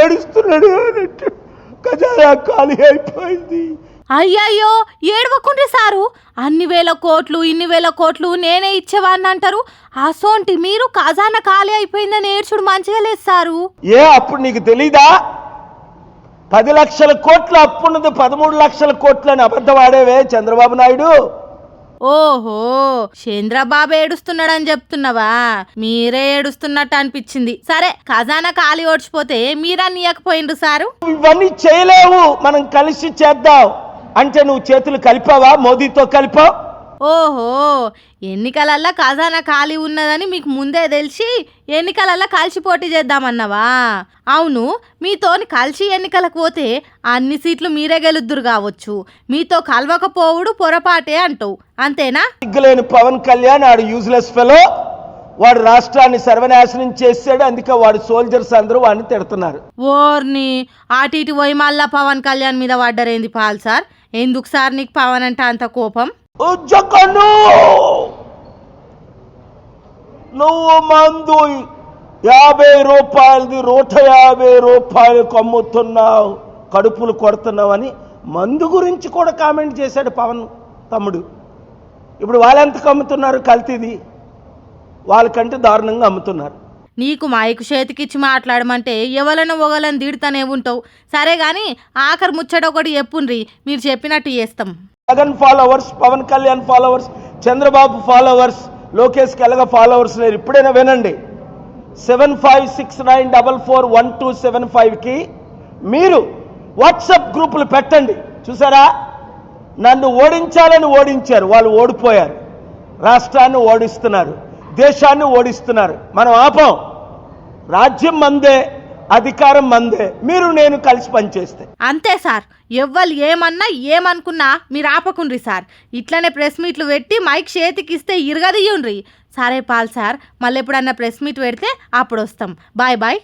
ఏడుస్తున్నాడు అన్నట్టు ఖజానా ఖాళీ అయిపోయింది. అయ్యయ్యో ఏడవకుండ్రి సారు, అన్ని వేల కోట్లు ఇన్ని వేల కోట్లు నేనే ఇచ్చేవాడిని అంటారు. అసోంటి మీరు ఖజానా ఖాళీ అయిపోయిందని ఏడ్చుడు మంచిగా లేదు సారు. అప్పుడు నీకు తెలీదా? 10 లక్షల కోట్ల అప్పున్నది 13 లక్షల కోట్లు అని అబద్ధం ఆడేవే చంద్రబాబు నాయుడు. ఓహో, చంద్రబాబు ఏడుస్తున్నాడని చెప్తున్నావా? మీరే ఏడుస్తున్నట్టు అనిపించింది. సరే, ఖజానా ఖాళీ ఓడ్చిపోతే మీరన్ని ఇవ్వకపోయిండ్రు సారు. ఇవన్నీ చేయలేవు, మనం కలిసి చేద్దాం అంటే నువ్వు చేతులు కలిపావా? మోదీతో కలిపావు. ఓహో, ఎన్నికలల్లా ఖజానా ఖాళీ ఉన్నదని మీకు ముందే తెలిసి ఎన్నికలల్లా కలిసి పోటీ చేద్దామన్నావా? అవును, మీతోని కలిసి ఎన్నికలకు పోతే అన్ని సీట్లు మీరే గెలుద్దురు కావచ్చు, మీతో కలవకపోవుడు పొరపాటే అంటావు, అంతేనా? సిగ్గులేని పవన్ కళ్యాణ్ ఆడు యూజ్లెస్ ఫెలో, వాడు రాష్ట్రాన్ని సర్వనాశనం చేశాడు. అందుకే వాడు సోల్జర్స్ అందరూ వాడిని తిడుతున్నారు. ఓర్ని అటు ఇటు పోయి మళ్ళా పవన్ కళ్యాణ్ మీద పడ్డరేంది పాల్ సార్? ఎందుకు సార్ నీకు పవన్ అంటే అంత కోపం? జగను, నువ్వు మందు 50 రూపాయలది 150 రూపాయలకు అమ్ముతున్నావు, కడుపులు కొడుతున్నావు అని మందు గురించి కూడా కామెంట్ చేశాడు పవన్ తమ్ముడు. ఇప్పుడు వాళ్ళెంతకు అమ్ముతున్నారు? కల్తీది వాళ్ళకంటే దారుణంగా అమ్ముతున్నారు. నీకు మైకు చేతికిచ్చి మాట్లాడమంటే ఎవరైనా ఒకళ్ళని తిడుతూనే ఉంటావు. సరే గాని ఆఖరి ముచ్చట ఒకటి చెప్పుండ్రి, మీరు చెప్పినట్టు చేస్తాం. Jagan followers, Pawan Kalyan followers, Chandrababu followers, లోకేష్కి ఎలాగ ఫాలోవర్స్ లేరు. ఇప్పుడైనా వినండి, 7569441275కి మీరు వాట్సాప్ గ్రూపులు పెట్టండి. చూసారా, నన్ను ఓడించాలని ఓడించారు, వాళ్ళు ఓడిపోయారు. రాష్ట్రాన్ని ఓడిస్తున్నారు, దేశాన్ని ఓడిస్తున్నారు. మనం ఆపం. రాజ్యం మందే, అధికారం మందే, మీరు నేను కలిసి పనిచేస్తే అంతే సార్. ఎవ్వరు ఏమన్నా ఏమనుకున్నా మీరు ఆపకుండ్రి సార్. ఇట్లనే ప్రెస్ మీట్లు పెట్టి మైక్ చేతికి ఇస్తే ఇరగదీయుండ్రి. సరే పాల్ సార్, మళ్ళీ ఎప్పుడన్నా ప్రెస్ మీట్ పెడితే అప్పుడు వస్తాం. Bye bye.